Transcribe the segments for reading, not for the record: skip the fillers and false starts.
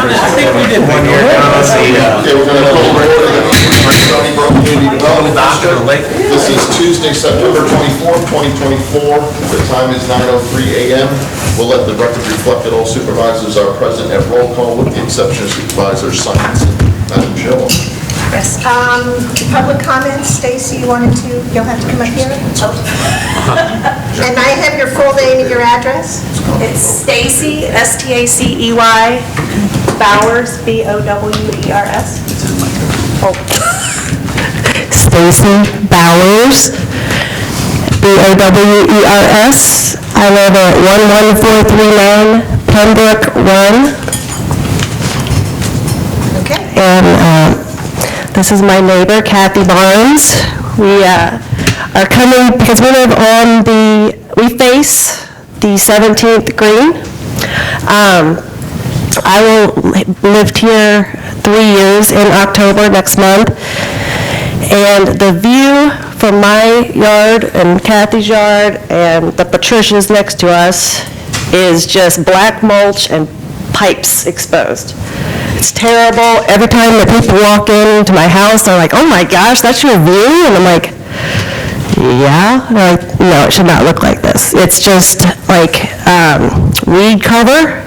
I think we did 1 year. Okay, we're going to call to order the County Community Development District. This is Tuesday, September 24th, 2024. The time is 9:03 a.m. We'll let the record reflect that all supervisors are present at roll call with the exception of Supervisor Simonson. Madam Chair. Yes. Public comments, Stacy, you'll have to come up here. And I have your full name and your address. It's Stacy, S-T-A-C-E-Y, Bowers, B-O-W-E-R-S. Oh. Stacy Bowers, B-O-W-E-R-S. I live at 11439 Pembroke Run. Okay. And this is my neighbor, Kathy Barnes. We are coming because we face the 17th green. I will lived here 3 years in October next month. And the view from my yard and Kathy's yard and the Patricia's next to us is just black mulch and pipes exposed. It's terrible. Every time the people walk into my house, they're like, "Oh my gosh, that's your view?" And I'm like, "Yeah." And they're like, "No, it should not look like this." It's just like weed cover,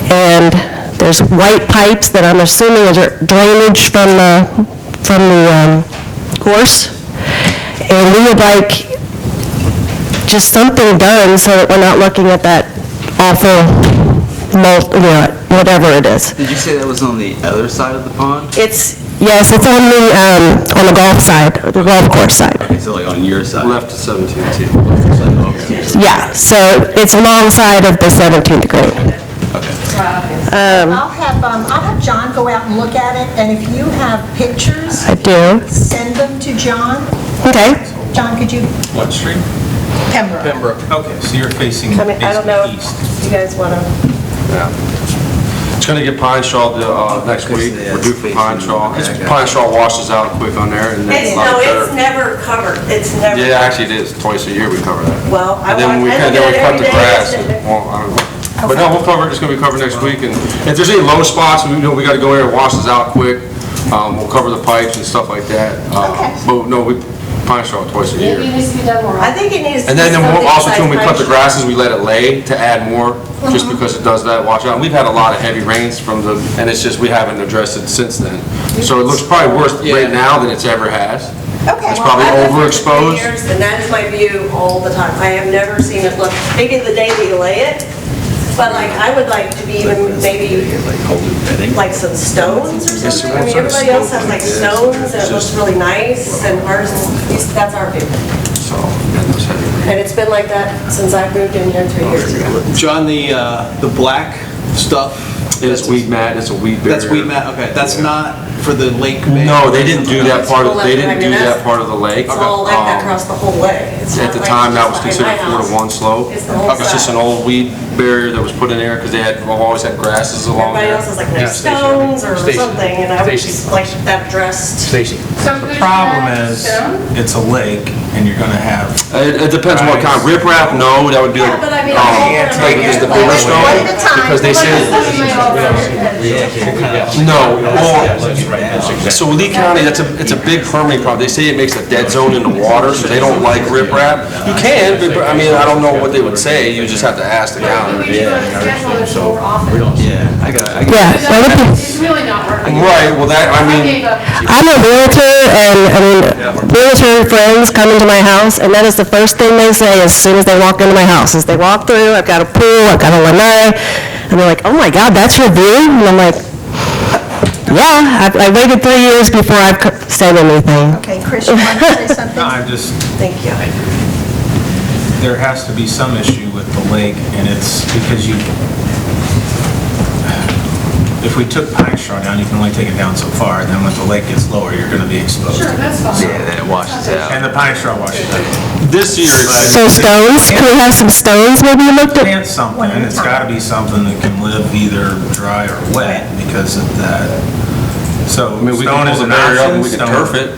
and there's white pipes that I'm assuming is drainage from the course. And we would like just something done so that we're not looking at that awful whatever it is. Did you say that was on the other side of the pond? Yes, it's on the golf side, the golf course side. Okay, so like on your side? Left to 17th too. Yeah, so it's alongside of the 17th green. Okay. I'll have John go out and look at it, and if you have pictures, I do. send them to John. Okay. John, could you? What street? Pembroke. Pembroke. Okay, so you're facing I don't know basically east. if you guys want to. It's going to get pine straw next week. We're due for pine straw. Pine straw washes out quick on there, and then It's better. never covered. It's never. Yeah, actually it is. Twice a year we cover that. Well, And then we cut the grass. Well, I don't know. But no, we'll cover it. It's going to be covered next week. And if there's any low spots, we got to go in there and wash this out quick. We'll cover the pipes and stuff like that. But no, we pine straw twice a year. Maybe it needs to be done more. I think it needs to And be then something also too, when we besides cut the pine grasses, we let it lay to add more, just because it does that, wash out. And we've had a lot of heavy rains and it's just, we haven't addressed it since then. So it looks probably worse right now than it's ever has. Okay. It's probably I've lived here for 10 overexposed. years, and that is my view all the time. I have never seen it look, maybe the day that you lay it, but like, I would like to be even maybe like some stones or something. I mean, everybody else has like stones, and it looks really nice, and ours, that's our view. So, and those heavy rains. And it's been like that since I moved in here 3 years ago. John, the black stuff? It's weed mat, it's a weed barrier. That's weed mat, okay. That's not for the lake bed? No, they didn't do that part of, It's full of- the lake. It's all like that across the whole way. It's At not the like time, that was just behind considered my 4-to-1 house. slope. It's the whole It's just side. an old weed barrier that was put in there, because we've always had grasses along Everybody there. else has like nice stones or something, and I would just like that addressed. The problem is, it's a lake, and you're gonna have, It depends what kind. Riprap, no, that would be Yeah, like, but I mean, like just the bigger One stone, at a time. because they say, no, well, so Lee County, it's a big permitting problem. They say it makes a dead zone in the water, so they don't like riprap. You can, but I mean, I don't know what they would say, you just have to ask the county. Yeah, I got it. that would be. It's really not working. Right, well that, I mean, I'm a realtor, and realtor friends come into my house, and that is the first thing they say as soon as they walk into my house, is they walk through, I've got a pool, I've got a lanai, and they're like, "Oh my God, that's your view?" And I'm like, "Yeah, I waited 3 years before I've said anything." Okay, Chris, you want to say something? no, I'm just, Thank you. there has to be some issue with the lake, and it's because if we took pine straw down, you can only take it down so far, and then when the lake gets lower, you're gonna be exposed. Sure, that's fine. Yeah, then it washes out. And the pine straw washes out. this year, So stones, can we have some stones maybe you looked at? Plant something, and it's gotta be something that can live either dry or wet because of that. So I mean, we stone can is pull the an barrier up option. and we can Stone- turf it,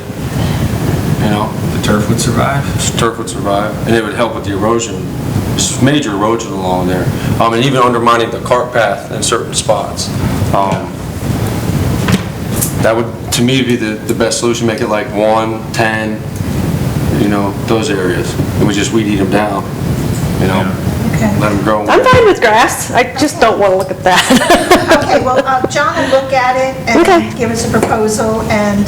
you know, The turf would survive. turf would survive, and it would help with the erosion major erosion along there, and even undermining the cart path in certain spots. That would, to me, be the best solution, make it like 1, 10, those areas, and we just weed eat them down, Okay. let them grow. I'm fine with grass, I just don't want to look at that. Okay, well, John will look at it Okay. and give us a proposal, and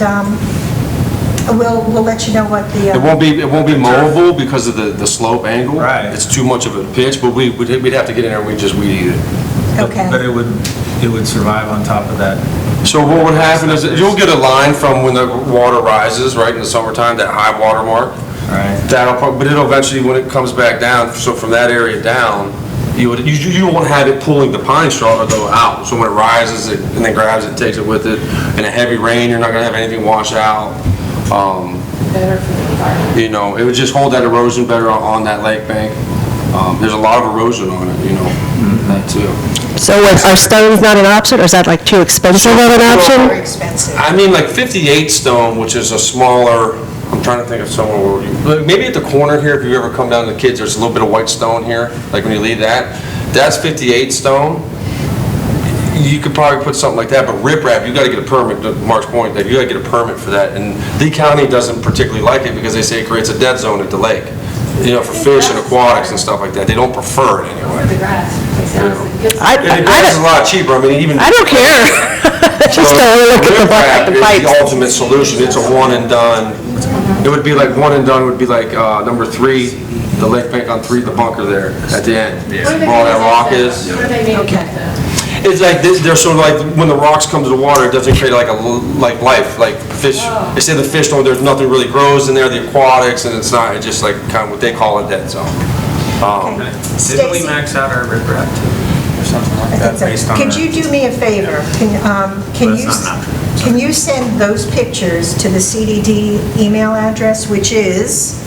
we'll let you know what the... It won't be mowable because of the slope angle. Right. It's too much of a pitch, but we'd have to get in there and we'd just weed eat it. Okay. But it would survive on top of that. So what would happen is that you'll get a line from when the water rises, right, in the summertime, that high water mark. Right. But it'll eventually, when it comes back down, so from that area down, you won't have it pulling the pine straw though out. So when it rises and then grabs it, takes it with it. In a heavy rain, you're not gonna have anything wash out. Better for the environment. It would just hold that erosion better on that lake bank. There's a lot of erosion on it, that too. So are stones not an option, or is that like too expensive of an Very option? expensive. I mean, like 58 stone, which is a smaller, I'm trying to think of somewhere where maybe at the corner here, if you ever come down to the kids, there's a little bit of white stone here, like when you leave that's 58 stone. You could probably put something like that, but riprap, you gotta get a permit, to Mark's point, that you gotta get a permit for that, and Lee County doesn't particularly like it because they say it creates a dead zone at the lake, for fish and aquatics and stuff like that. They don't prefer it For anyway. the grass. It sounds like good. And the grass is a lot cheaper, I mean, even. I don't care. Just don't look at the Riprap is the pipes. ultimate solution, it's a one and done. It would be like one and done would be like number 3, the lake bank on 3, the bunker there at the end, What do they where all that mean rock by is. that? What do they mean by that? It's like this, they're sort of like, when the rocks come to the water, it doesn't create like life, like fish. They say the fish don't, there's nothing really grows in there, the aquatics, and it's just like kind of what they call a dead zone. Didn't we Stacy? max out our riprap too, or something like that based on? Could you do me a favor? Can you send those pictures to the CDD email address, which is?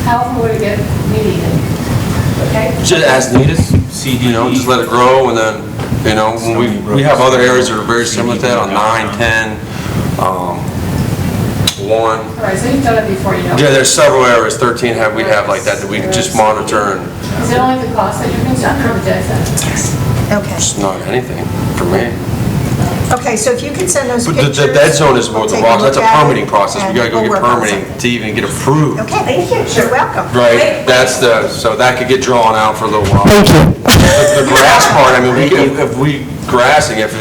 How often would it get weed eaten? Okay? Just as needed, just let it grow, and then, when we have other areas that are very similar to that on 9, 10, 1. All right, so you've done it before, you know? Yeah, there's several areas, 13 we have like that we can just monitor, and Is it only the cost that you're concerned or the dead zone? Okay. it's not anything for me. Okay, so if you could send those But pictures. the dead zone is more we'll the take rocks, that's a look at it, permitting process, we and gotta go we'll get work on permitting something. to even get approved. Okay, thank you. You're welcome. Right, so that could get drawn out for a little while. Thank you. The grass part, I mean, if we grassing, and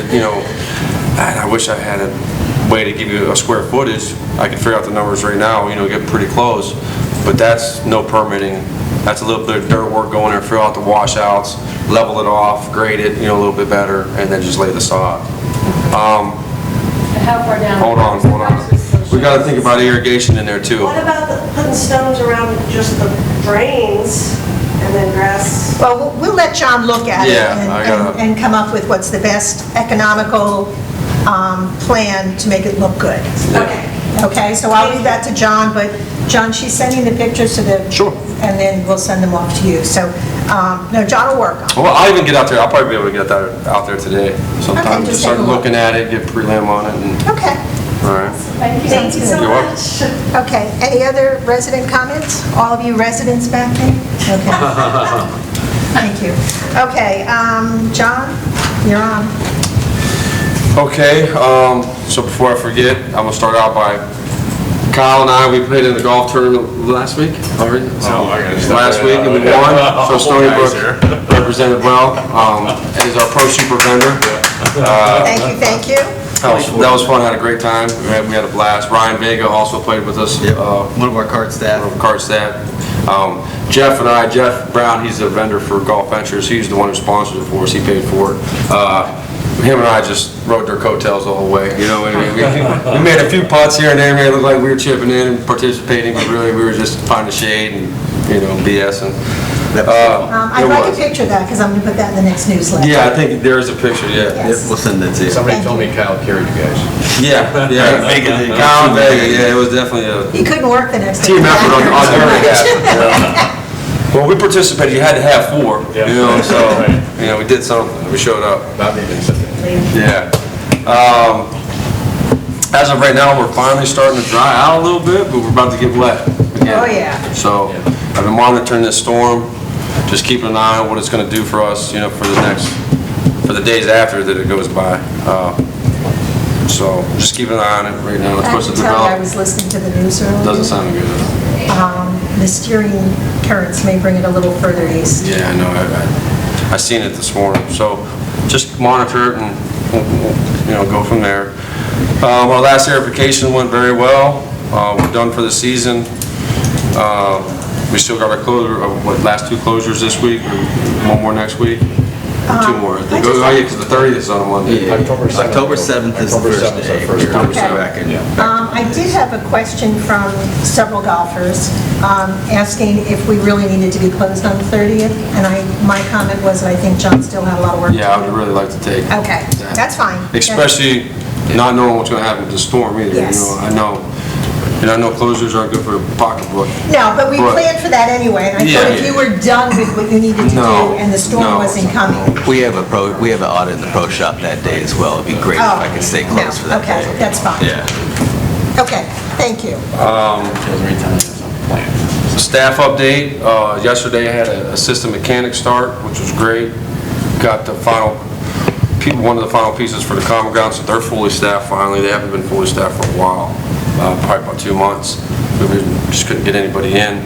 I wish I had a way to give you a square footage, I could figure out the numbers right now, get pretty close, but that's no permitting. That's a little bit of dirt work going there, fill out the washouts, level it off, grade it, a little bit better, and then just lay the sod. And how far down? Hold on. We gotta think about irrigation in there too. What about putting stones around just the drains and then grass? Well, we'll let John look at it Yeah, I gotta- and come up with what's the best economical plan to make it look good. Okay. Okay, so I'll leave that to John, but John, she's sending the pictures to the... Sure. And then we'll send them off to you. So, no, John will work on it. Well, I'll even get out there, I'll probably be able to get that out there today sometime, just just start take a look. looking at it, get prelim on it, and, Okay, all right. Thank you. Thank you so You're welcome. much. okay. Any other resident comments? All of you residents back there? Okay. Thank you. Okay, John, you're on. Okay, so before I forget, I'm gonna start out by, Kyle and I, we played in the golf tournament last week, already? Last week, and we won, so Stony Brook represented well, is our pro super vendor. Thank you. That was fun, had a great time, we had a blast. Ryan Vega also played with us. One of our card staff. Jeff Brown, he's a vendor for Golf Ventures, he's the one who sponsors it for us, he paid for it. Him and I just rode their coattails the whole way, we made a few putts here and there, made it look like we were chipping in and participating, but really we were just finding the shade and, BSing. I'd like a picture of that, because I'm going to put that in the next newsletter. Yeah, I think there is a picture, yeah. Yes. We'll send that to you. Somebody Thank told you. me Kyle carried you guys. Yeah. Kyle and Vega, yeah, it was definitely a He couldn't work the next day. team effort on their behalf. Well, we participated, you had to have 4, so, we did something, we showed up. Not even something. lately. Yeah. As of right now, we're finally starting to dry out a little bit, but we're about to get wet again. Oh, yeah. So I've been monitoring this storm, just keeping an eye on what it's going to do for us, for the days after that it goes by. So just keeping an eye on it right now. It's I have supposed to to tell you, I develop. was listening to the news earlier. Doesn't sound good. The steering currents may bring it a little further east. Yeah, I know. I seen it this morning. So just monitor it and we'll go from there. Our last aerification went very well. We're done for the season. We still got our last 2 closures this week, or one more next week? 2 more. They go, because the 30th is on a Monday. October 7th is the first day. Okay. I did have a question from several golfers asking if we really needed to be closed on the 30th, and my comment was that I think John still had a lot of work to do. Yeah, I would really like to take. Okay, that's fine. Especially not knowing what's going to happen with the storm either. Yes. I know closures aren't good for a pocketbook. No, but we planned for that anyway, and I thought if you were done with what you needed to do and the storm wasn't coming. We have an audit in the pro shop that day as well. It'd be great if I could stay close for that day. Okay, that's fine. Yeah. Okay, thank you. Staff update, yesterday I had an assistant mechanic start, which was great. Got the one of the final pieces for the common ground, so they're fully staffed finally. They haven't been fully staffed for a while, probably about 2 months. We just couldn't get anybody in.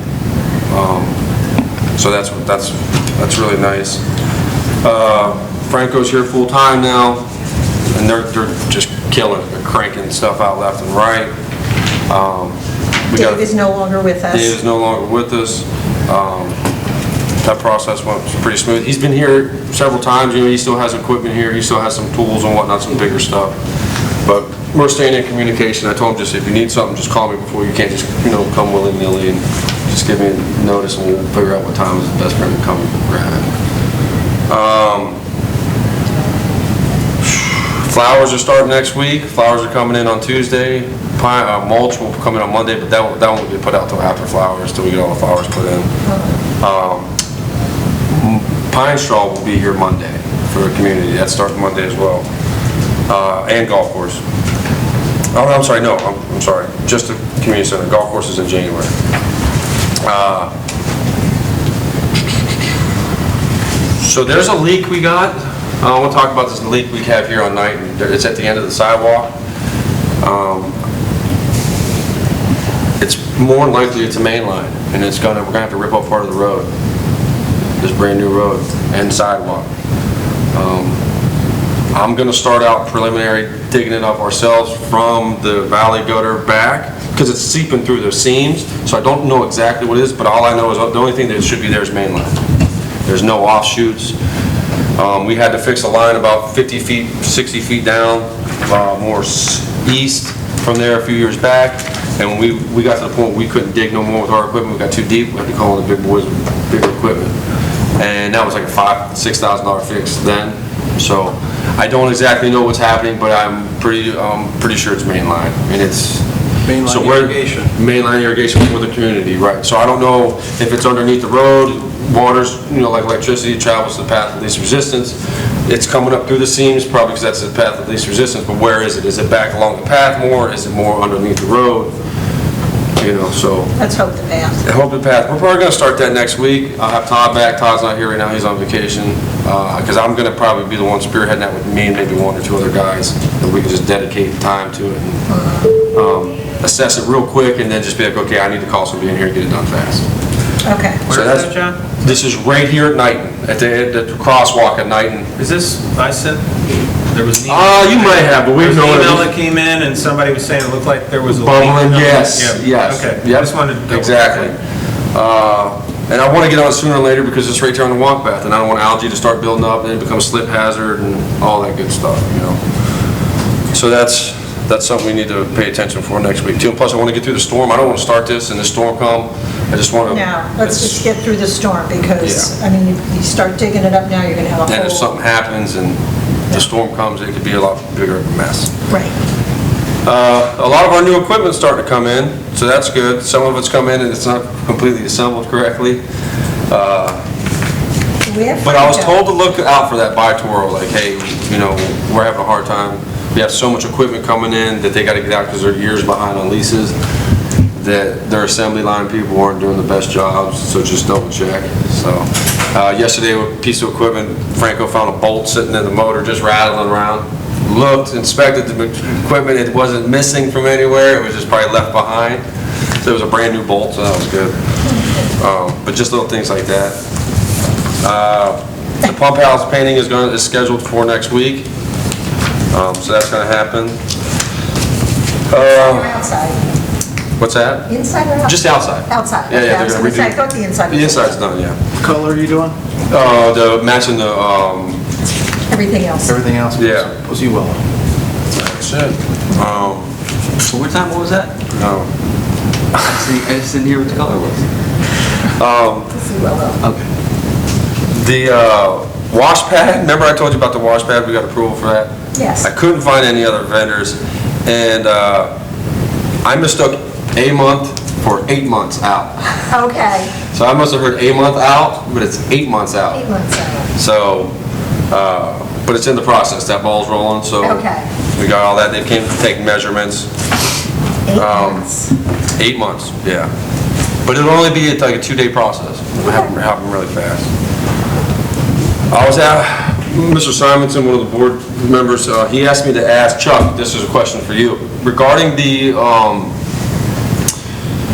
So that's really nice. Franco's here full time now, and they're just killing it. They're cranking stuff out left and right. Dave is no longer with us. Dave is no longer with us. That process went pretty smooth. He's been here several times. He still has equipment here. He still has some tools and whatnot, some bigger stuff. But we're staying in communication. I told him, just if you need something, just call me before. You can't just come willy-nilly, and just give me a notice, and we'll figure out what time is the best for him to come and grab it. Flowers are starting next week. Flowers are coming in on Tuesday. Mulch will come in on Monday, but that won't be put out till after flowers, till we get all the flowers put in. Pine straw will be here Monday for the community. That's starting Monday as well. And golf course. Oh, I'm sorry, no, I'm sorry. Just the community center. Golf course is in January. So there's a leak we got. I want to talk about this leak we have here on Knighton. It's at the end of the sidewalk. It's more than likely it's a main line, and we're gonna have to rip up part of the road. This brand new road and sidewalk. I'm gonna start out preliminary digging it up ourselves from the valley gutter back, because it's seeping through the seams, so I don't know exactly what it is, but all I know is the only thing that should be there is main line. There's no offshoots. We had to fix a line about 50 feet, 60 feet down, more east from there a few years back, and when we got to the point we couldn't dig no more with our equipment. We got too deep. We had to call in the big boys with bigger equipment, and that was like a $5,000 to $6,000 fix then. So I don't exactly know what's happening, but I'm pretty sure it's main line, and it's Mainline irrigation. Mainline irrigation for the community, right? So I don't know if it's underneath the road. Water's, like electricity, travels the path of least resistance. It's coming up through the seams, probably because that's the path of least resistance, but where is it? Is it back along the path more? Is it more underneath the road? So. Let's hope the path. I hope the path. We're probably going to start that next week. I'll have Todd back. Todd's not here right now. He's on vacation. Because I'm going to probably be the one spearheading that with me and maybe 1 or 2 other guys. And we can just dedicate time to it and assess it real quick, and then just be like, okay, I need to call somebody in here and get it done fast. Okay. Where is that, John? This is right here at Knighton, at the crosswalk at Knighton. Is this, I said, there was an email? You might have, but we've There was known an email it. that came in and somebody was saying it looked like there was a leak. Bubbling, yes, Yeah. yes. Okay, Yep. I just wanted to. Exactly. And I want to get on it sooner or later because it's right there on the walk path, and I don't want algae to start building up and it becomes a slip hazard and all that good stuff, So that's something we need to pay attention for next week too. And plus, I want to get through the storm. I don't want to start this and the storm come. I just want to. No, let's just get through the storm, because, I mean, if you start digging it up now, you're going to have a whole... And if something happens and the storm comes, it could be a lot bigger of a mess. Right. A lot of our new equipment's starting to come in, so that's good. Some of it's come in and it's not completely assembled correctly. Where But I was Franco? told to look out for that Toro, like, hey, you know, we're having a hard time. We have so much equipment coming in that they gotta get out because they're years behind on leases, that their assembly line people aren't doing the best jobs, so just double check. So, yesterday, with a piece of equipment, Franco found a bolt sitting in the motor, just rattling around. Looked, inspected the equipment, it wasn't missing from anywhere, it was just probably left behind. So it was a brand new bolt, so that was good. But just little things like that. The pump house painting is scheduled for next week, so that's gonna happen. Or outside? What's that? Inside or outside? Just outside. Outside, Yeah, okay, yeah, I was they're gonna say, I gonna thought the inside was... The inside's done, yeah. What color are you doing? The matching the, Everything else. Everything else? Yeah. Was you well? that's it. So what time, what was that? No. I just didn't hear what the color was. Okay. The wash pad, remember I told you about the wash pad, we got approval for that? Yes. I couldn't find any other vendors, and I mistook a month for 8 months out. Okay, So I must have heard a month out, but it's 8 months out. 8 months out. So, but it's in the process, that ball's rolling, so. Okay. We got all that, they came to take measurements. 8 months. 8 months, yeah. But it'll only be like a 2-day process. It'll happen really fast. I was at, Mr. Simonson, one of the board members, he asked me to ask Chuck, this is a question for you, regarding the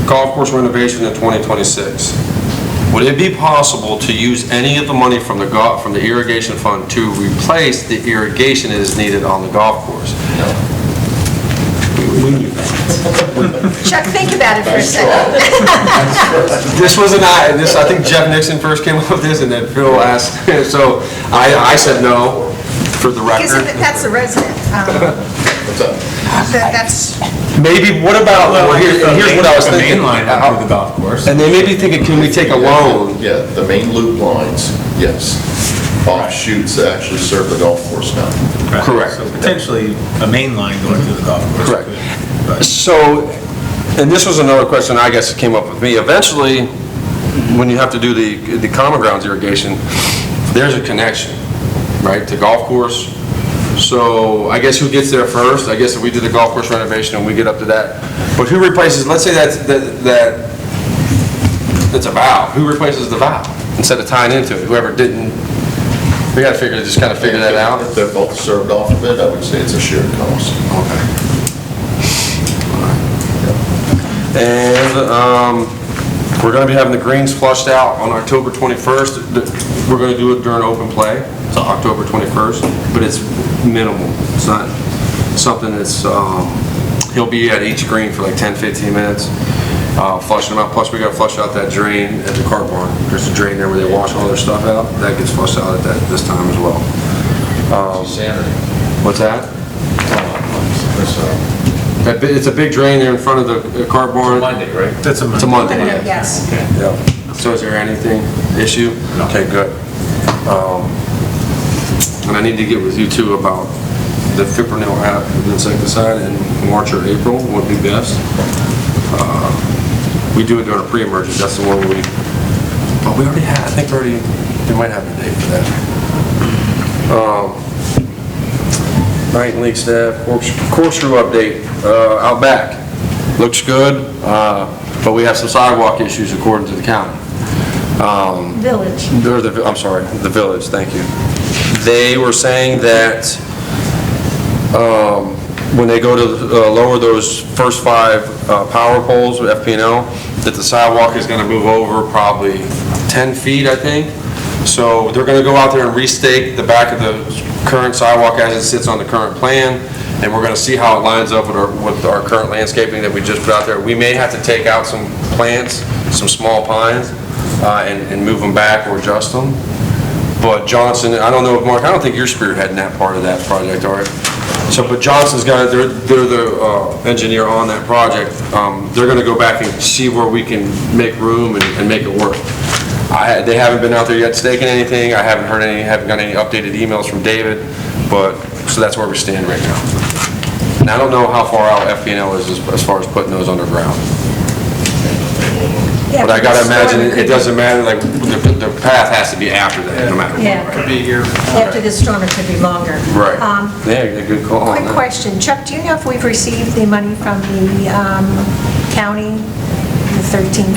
golf course renovation in 2026. Would it be possible to use any of the money from the irrigation fund to replace the irrigation that is needed on the golf course? Chuck, think about it for a second. This was I think Jeff Nixon first came up with this, and then Phil asked, so I said no, for the Because record. that's the resident. What's up? That's, Maybe, what about, here's what I was The thinking. main line up to the golf course. And they may be thinking, can we take a loan? Yeah, the main loop lines, yes. Offshoots that actually serve the golf course now. Right. Correct. So potentially a main line going through the golf course. Correct. But So, and this was another question I guess that came up with me. Eventually, when you have to do the common grounds irrigation, there's a connection, right, to golf course. So I guess who gets there first? I guess if we do the golf course renovation and we get up to that. But who replaces, let's say that's a valve. Who replaces the valve instead of tying into it? Whoever didn't, we gotta just kind of figure that out. If they're both served off of it, I would say it's a shared cost. Okay. And we're going to be having the greens flushed out on October 21st. We're going to do it during open play, so October 21st, but it's minimal. It's not something that's, he'll be at each green for like 10, 15 minutes, flushing them out. Plus, we got to flush out that drain at the cart barn. There's a drain there where they wash all their stuff out. That gets flushed out at this time as well. Saturday. What's that? It's a big drain there in front of the cart barn. Monday, right? that's It's a Monday. yes. Yeah. So is there anything issue? Okay, good. And I need to get with you too about the fipronil app, the insecticide in March or April would be best. We do it during a pre-emergence, that's the one we already had, I think we might have a date for that. Night and league staff, corkscrew update, out back. Looks good, but we have some sidewalk issues according to the county. Village. I'm sorry, the village, thank you. They were saying that when they go to lower those first 5 power poles with FP&L, that the sidewalk is gonna move over probably 10 feet, I think. So they're gonna go out there and restake the back of the current sidewalk as it sits on the current plan, and we're gonna see how it lines up with our current landscaping that we just put out there. We may have to take out some plants, some small pines, and move them back or adjust them. But Johnson, I don't know if Mark, I don't think you're spearheading that part of that project, are you? So, but Johnson's got, they're the engineer on that project. They're gonna go back and see where we can make room and make it work. They haven't been out there yet staking anything. I haven't got any updated emails from David, so that's where we stand right now. And I don't know how far out FP&L is as far as putting those underground. Yeah, But I gotta the storm imagine, could it doesn't matter, like, the path has to be after that, no matter what. Yeah. Could be here. After the storm, it could be longer. Right. Um, Yeah, good call on Quick that. question, Chuck, do you know if we've received the money from the county, the 13.5?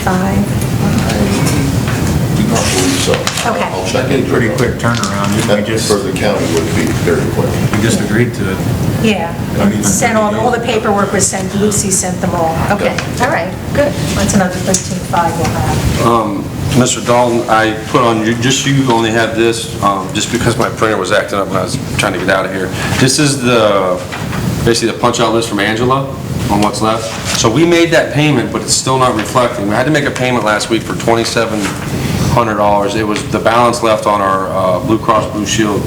Do not believe so. Okay. I'll check That'd be into pretty it. quick turnaround. That for the county would be very quick. We just agreed to it. Yeah, sent all the paperwork was sent, Lucy sent them all. Okay, all right, good. That's another 13.5 we'll have. Mr. Dalton, I put on, just you only have this, just because my printer was acting up when I was trying to get out of here. This is basically the punch-out list from Angela on what's left. So we made that payment, but it's still not reflecting. We had to make a payment last week for $2,700. It was the balance left on our Blue Cross Blue Shield.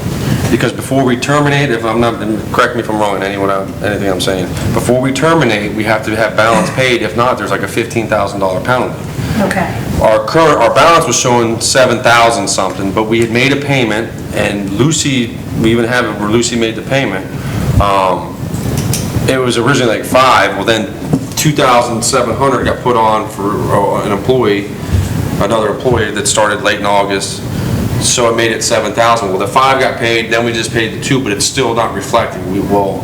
Because before we terminate, if I'm not, and correct me if I'm wrong in anything I'm saying, before we terminate, we have to have balance paid. If not, there's like a $15,000 penalty. Okay, Our balance was showing 7,000 something, but we had made a payment, and Lucy, we even have it where Lucy made the payment. It was originally like 5, well then 2,700 got put on for another employee that started late in August, so it made it 7,000. Well, the 5 got paid, then we just paid the 2, but it's still not reflecting.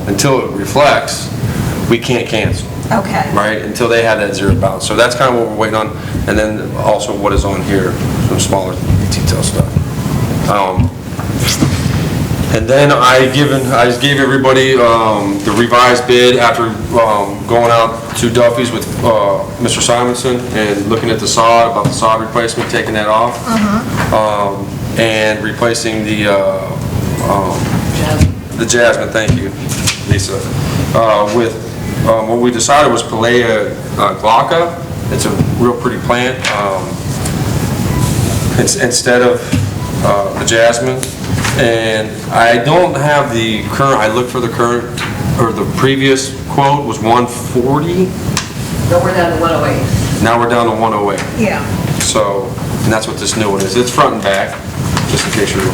Until it reflects, we can't cancel. okay. Right, until they have that zero balance. So that's kind of what we're waiting on, and then also what is on here, some smaller detail stuff. And then I just gave everybody the revised bid after going out to Duffy's with Mr. Simonson and looking at the sod, about the sod replacement, taking that off. And replacing the jasmine, thank you, Lisa, with what we decided was Pelea glauca. It's a real pretty plant. It's instead of the jasmine. And I don't have the current, I looked for the current, or the previous quote was 140. No, we're down to 108. Now we're down to 108. Yeah. So, and that's what this new one is. It's front and back, just in case you're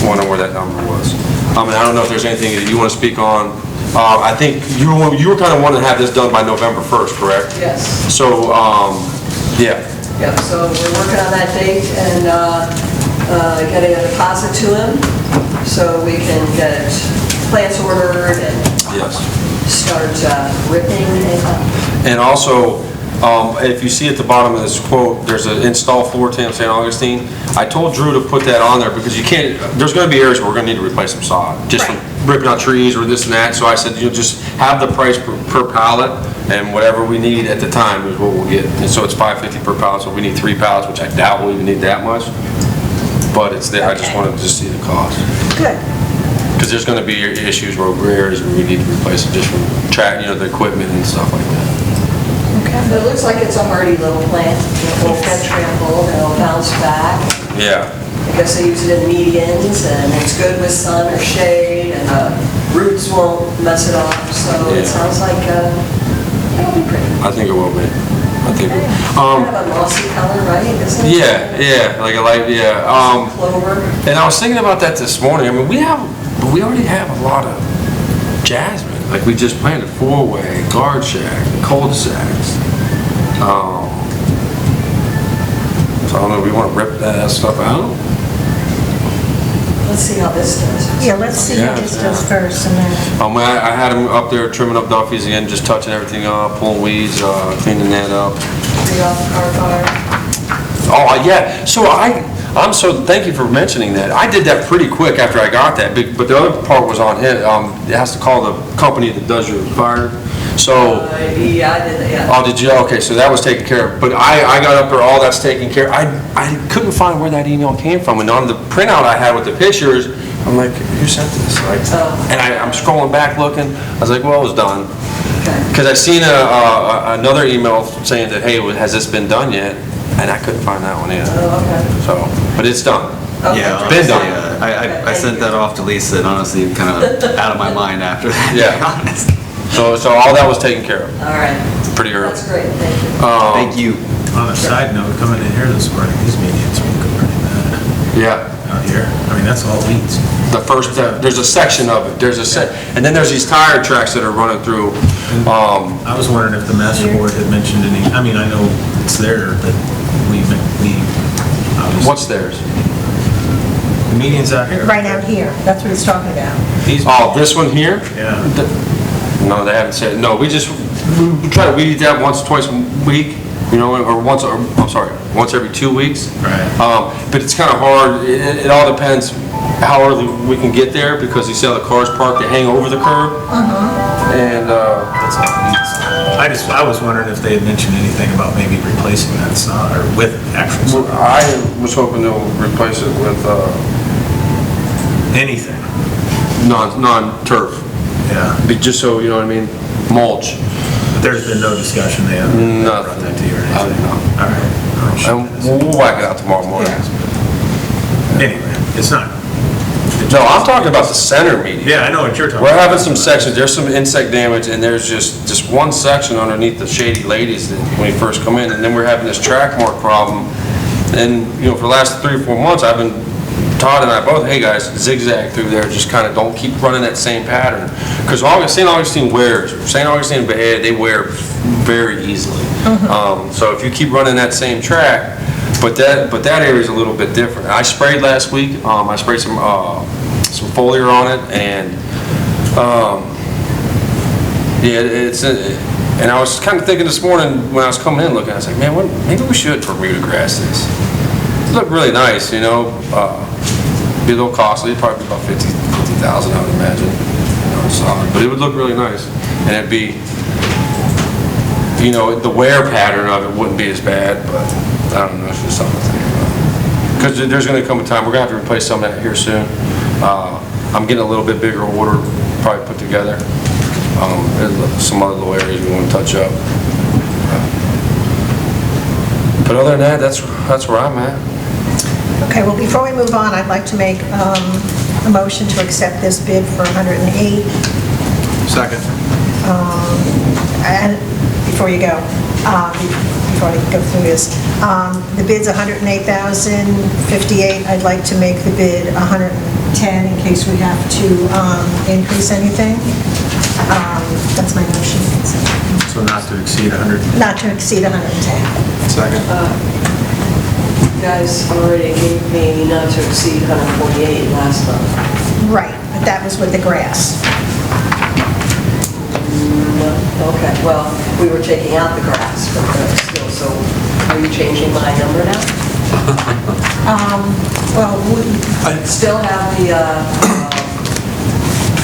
wondering where that number was. And I don't know if there's anything that you want to speak on. I think you were kind of wanting to have this done by November 1st, correct? Yes. So, yeah. Yep, so we're working on that date and getting a deposit to him so we can get plants ordered and Yes. start ripping it up. And also, if you see at the bottom of this quote, there's an install floor tam St. Augustine. I told Drew to put that on there because you can't, there's going to be areas where we're going to need to replace some sod, just from ripping out trees or this and that. So I said, just have the price per pallet, and whatever we need at the time is what we'll get. And so it's $5.50 per pallet, so we need 3 pallets, which I doubt we'll even need that much. But it's there, I just wanted to see the cost. Good. Because there's going to be areas where we need to replace it, just from the equipment and stuff like that. But it looks like it's a hardy little plant. It won't get trampled, and it'll bounce back. Yeah. I guess they use it in medians, and it's good with sun or shade, and the roots won't mess it off. So Yeah. it sounds like it'll be pretty. I think it will be. I think it will. Kind of a mossy color, right? Isn't it? Yeah, like a light, yeah. Clover. And I was thinking about that this morning. I mean, we already have a lot of jasmine. Like we just planted 4-way, guard shack, cul-de-sacs. So I don't know if we want to rip that stuff out. Let's see how this does. Yeah, let's see how this does first and then. I had him up there trimming up Duffy's again, just touching everything up, pulling weeds, cleaning that up. Free off the car fire. Oh, yeah, so thank you for mentioning that. I did that pretty quick after I got that, but the other part was on him. It has to call the company that does your fire. So, Yeah, I did that, yeah. oh, did you? Okay, so that was taken care of. But I got up there, all that's taken care of. I couldn't find where that email came from. And on the printout I had with the pictures, I'm like, who sent this? And I'm scrolling back looking. I was like, well, it was done. Because I seen another email saying that, hey, has this been done yet? And I couldn't find that one either. Oh, okay. So, but it's done. Yeah, It's been done. honestly, I sent that off to Lisa, and honestly, kind of out of my mind after that, to Yeah. be honest. So all that was taken care of, All right. pretty early. That's great, thank you. Thank you. On a side note, coming in here this morning, these medians were pretty bad. Yeah. out here. I mean, that's all weeds. The first, there's a section of it, and then there's these tire tracks that are running through. I was wondering if the master board had mentioned any, I mean, I know it's there, but we obviously. What's theirs? The median's out here. Right out here, that's what he's talking about. Oh, this one here? Yeah. No, they haven't said, no, we try to weed that once, twice a week, you know, or once every 2 weeks. Right. But it's kind of hard, it all depends how early we can get there, because you see how the cars park, they hang over the curb. And, That's all weeds. I was wondering if they had mentioned anything about maybe replacing that sod, or with actual sod. I was hoping they'll replace it with, Anything. non-turf. Yeah. Just so, you know what I mean, mulch. But there's been no discussion, they haven't brought that to you or I anything? don't know. All right. And we'll whack it out tomorrow morning. Anyway, it's not. No, I'm talking about the center median. Yeah, I know what you're talking We're about. having some sections, there's some insect damage, and there's just one section underneath the Shady Ladies that when you first come in, and then we're having this track mark problem. And, you know, for the last 3 or 4 months, Todd and I both, hey guys, zigzag through there, just kind of don't keep running that same pattern. Because St. Augustine wears, St. Augustine and Bahia, they wear very easily. So if you keep running that same track, but that area is a little bit different. I sprayed last week, I sprayed some foliar on it, and and I was kind of thinking this morning when I was coming in looking, I was like, man, maybe we should Bermuda grass this. It looked really nice, you know. Be a little costly, probably about 50,000, I would imagine. You know, solid, but it would look really nice, and it'd be, you know, the wear pattern of it wouldn't be as bad, but I don't know, it's just something to think about. Because there's going to come a time we're going to have to replace some of that here soon. I'm getting a little bit bigger order, probably put together. There's some other little areas we want to touch up. But other than that, that's where I'm at. Okay, well, before we move on, I'd like to make a motion to accept this bid for 108. Second. And before you go, before I go through this, the bid's $108,058. I'd like to make the bid $110 in case we have to increase anything. That's my motion. So not to exceed 100. Not to exceed 110. Second. You guys already gave me not to exceed 148 last month. Right, but that was with the grass. Okay, well, we were taking out the grass, but still, so are you changing my number now? Well, I still have the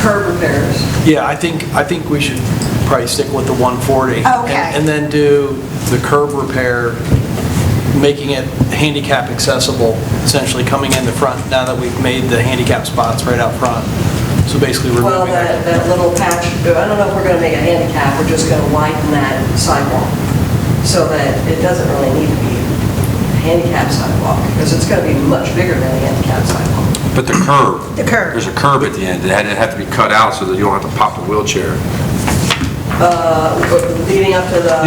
curb repairs. Yeah, I think we should probably stick with the 140. Okay. And then do the curb repair, making it handicap accessible, essentially coming in the front now that we've made the handicap spots right out front. So basically Well, removing that little patch, I don't know if we're going to make a handicap, we're just going to widen that sidewalk so that it doesn't really need to be a handicap sidewalk, because it's going to be much bigger than a handicap sidewalk. But the curb. The curb. There's a curb at the end. It had to be cut out so that you don't have to pop a wheelchair. Leading up to the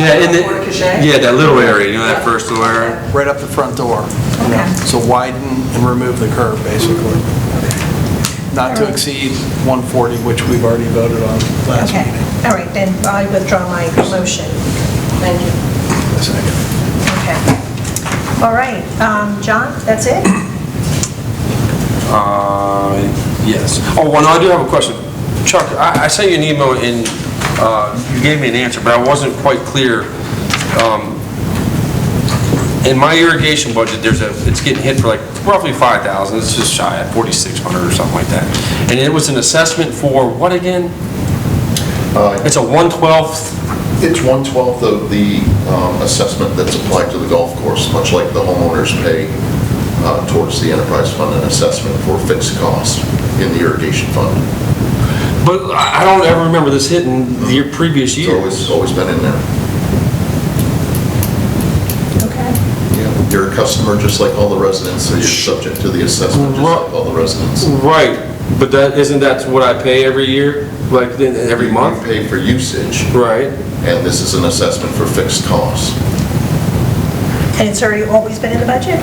porte cochere? Yeah, that little area, you know, that first little area? right up the front door. Okay. So widen and remove the curb, basically. Not to exceed 140, which we've already voted on last okay, meeting. all right, then I withdraw my motion. Thank you. Second. Okay. All right, John, that's it? Yes. Oh, well, no, I do have a question. Chuck, I sent you an email and you gave me an answer, but I wasn't quite clear. In my irrigation budget, it's getting hit for like roughly 5,000. It's just shy at 4,600 or something like that. And it was an assessment for what again? It's a 1/12th. It's 1/12 of the assessment that's applied to the golf course, much like the homeowners pay towards the enterprise fund an assessment for fixed costs in the irrigation fund. But I don't ever remember this hitting the previous year. It's always been in there. Okay. You're a customer just like all the residents, so you're subject to the assessment just like all the residents. Right, but isn't that what I pay every year, like every month? You pay for usage, Right. and this is an assessment for fixed costs. And it's already always been in the budget?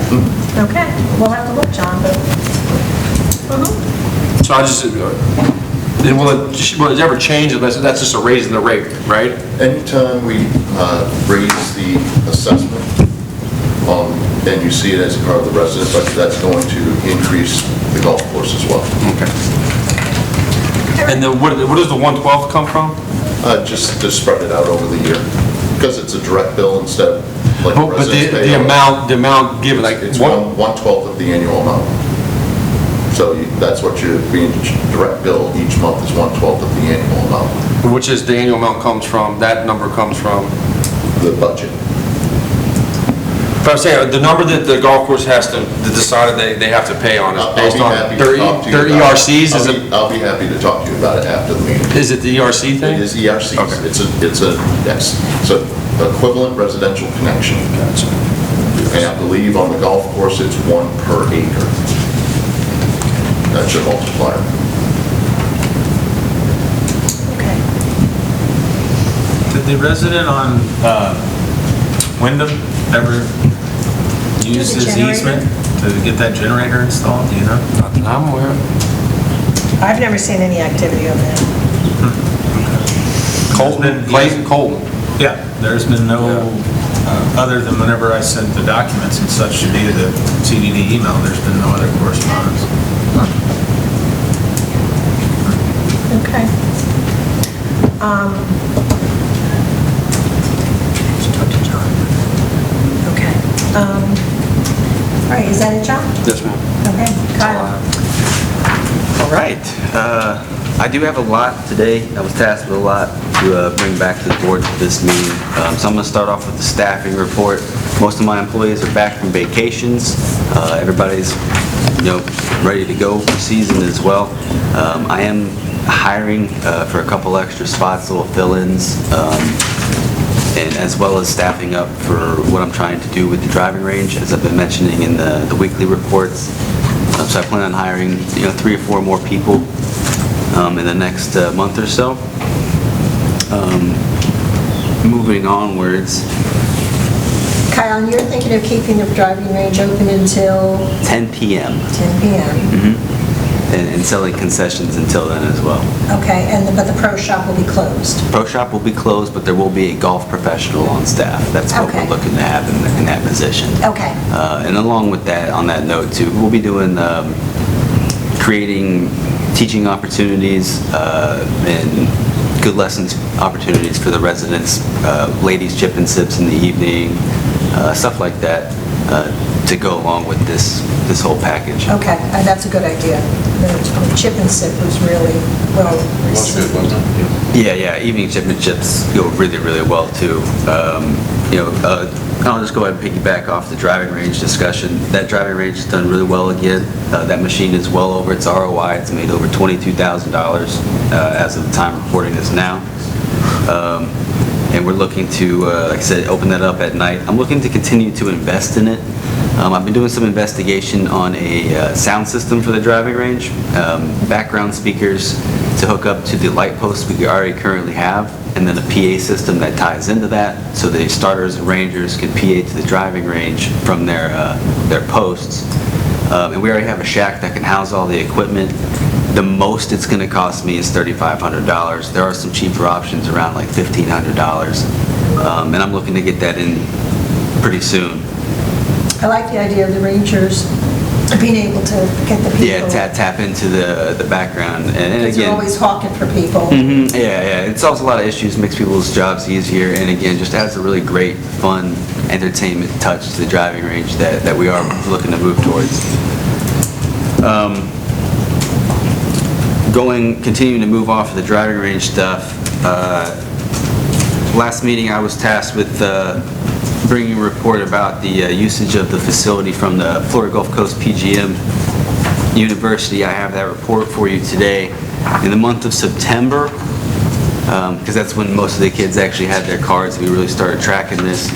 Okay, we'll have to look, John, but, So I just, then will it ever change unless that's just a raise in the rate, right? Anytime we raise the assessment, and you see it as part of the resident budget, that's going to increase the golf course as well. Okay. And then what does the 1/12 come from? Just to spread it out over the year, because it's a direct bill instead of like But residents pay. the amount given, like, It's what? 1/12 of the annual amount. So that's what you're being direct bill each month is 1/12 of the annual amount, Which is the annual amount comes from, that number comes from? the budget. But I'm saying, the number that the golf course has to decide that they have to pay on I'll is be based on happy to their talk to you their about it. ERCs, is it? I'll be happy to talk to you about it after the meeting. Is it the ERC thing? It is ERCs. Okay. It's an equivalent residential connection. Gotcha. And I believe on the golf course, it's 1 per acre. That's your multiplier. okay. Did the resident on Wyndham ever use The his generator? easement to get that generator installed, do you know? Not that I'm aware of. I've never seen any activity on that. Colton, Clayton, Colton. Yeah, there's been no, other than whenever I sent the documents and such to be the CDD email, there's been no other correspondence. Okay. Should talk to John. Okay. All right, is that it, John? Yes, ma'am. Okay, Kyle? All right. I do have a lot today. I was tasked with a lot to bring back to the board for this meeting. So I'm going to start off with the staffing report. Most of my employees are back from vacations. Everybody's, ready to go for season as well. I am hiring for a couple extra spots, little fill-ins, and as well as staffing up for what I'm trying to do with the driving range, as I've been mentioning in the weekly reports. So I plan on hiring, 3 or 4 more people in the next month or so. Moving onwards, Kyle, you're thinking of keeping the driving range open until 10 p.m. 10 p.m.? and selling concessions until then as well. Okay, but the pro shop will be closed? Pro shop will be closed, but there will be a golf professional on staff. That's what Okay. we're looking to have in that position. Okay. And along with that, on that note too, we'll be doing, creating teaching opportunities and good lessons opportunities for the residents, ladies chip and sips in the evening, stuff like that, to go along with this whole package. Okay, that's a good idea. The chip and sip was really well received. Yeah, evening chip and chips go really, really well too. I'll just go ahead and piggyback off the driving range discussion. That driving range has done really well again. That machine is well over its ROI. It's made over $22,000 as of the time reporting this now. And we're looking to, like I said, open that up at night. I'm looking to continue to invest in it. I've been doing some investigation on a sound system for the driving range, background speakers to hook up to the light posts we already currently have, and then a PA system that ties into that, so the starters and rangers can PA to the driving range from their posts. And we already have a shack that can house all the equipment. The most it's going to cost me is $3,500. There are some cheaper options around like $1,500, and I'm looking to get that in pretty soon. I like the idea of the rangers being able to get the people. Yeah, tap into the background, and Because they're again, always hawking for people. yeah, it solves a lot of issues, makes people's jobs easier, and again, just adds a really great, fun, entertainment touch to the driving range that we are looking to move towards. Continuing to move off of the driving range stuff. Last meeting, I was tasked with bringing a report about the usage of the facility from the Florida Gulf Coast PGM University. I have that report for you today. In the month of September, because that's when most of the kids actually had their cards, we really started tracking this.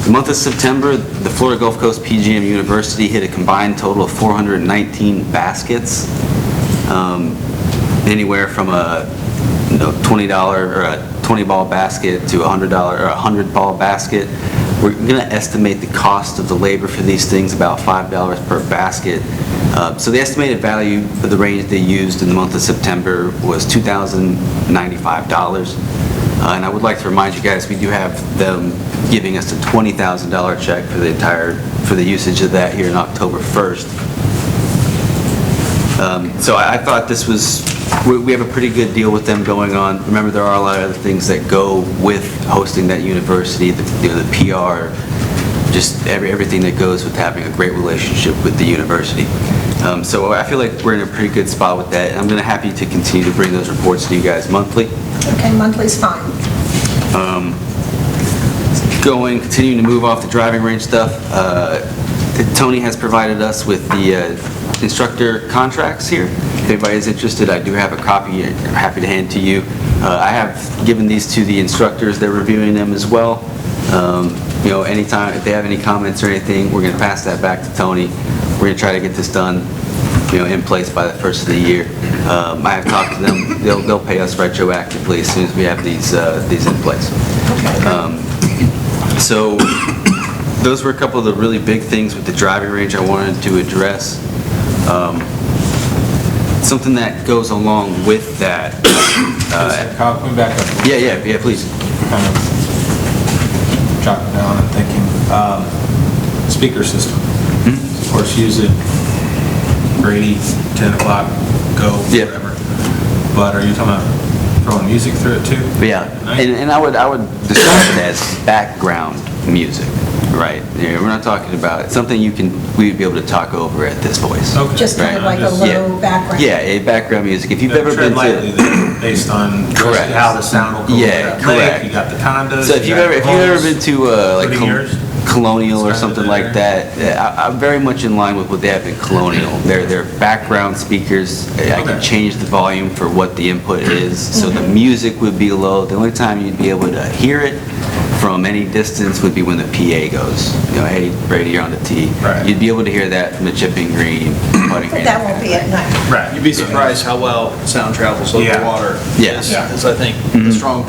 The month of September, the Florida Gulf Coast PGM University hit a combined total of 419 baskets, anywhere from a $20 or a 20-ball basket to $100 or a 100-ball basket. We're going to estimate the cost of the labor for these things about $5 per basket. So the estimated value of the range they used in the month of September was $2,095. And I would like to remind you guys, we do have them giving us a $20,000 check for the usage of that here in October 1st. So I thought this was, we have a pretty good deal with them going on. Remember, there are a lot of other things that go with hosting that university, the PR, just everything that goes with having a great relationship with the university. So I feel like we're in a pretty good spot with that, and I'm going to happy to continue to bring those reports to you guys monthly. Okay, monthly's fine. Continuing to move off the driving range stuff, Tony has provided us with the instructor contracts here. If anybody is interested, I do have a copy I'm happy to hand to you. I have given these to the instructors. They're reviewing them as well. Anytime, if they have any comments or anything, we're going to pass that back to Tony. We're going to try to get this done, in place by the first of the year. I have talked to them. They'll pay us retroactively as soon as we have these in place. So those were a couple of the really big things with the driving range I wanted to address. Something that goes along with that. Kyle, can we back up? Yeah, please. Kind of jotting down and thinking. Speaker system. Of course, use it, Brady, 10 o'clock, go, Yeah. whatever. But are you talking about throwing music through it too? Yeah, and I would describe it as background music, right? We're not talking about something we'd be able to talk over at this voice. Okay. Just kind of like a low background. Yeah, a background music. If you've ever Tread been lightly to... then, based on Correct. how the sound will go. Yeah, over that lake. correct. You got the condos. So if you've ever been to like Including yours? Colonial or It's kind of something like that, I'm very much in line with what they have in Colonial. They're background speakers. I can change the volume for what the input is, so the music would be low. The only time you'd be able to hear it from any distance would be when the PA goes. Hey, Brady, you're on the tee. Right. You'd be able to hear that from the chipping green, putting green. But that won't be at night. Right. You'd be surprised how well sound travels over Yeah. water. Yes. Is I think, the strong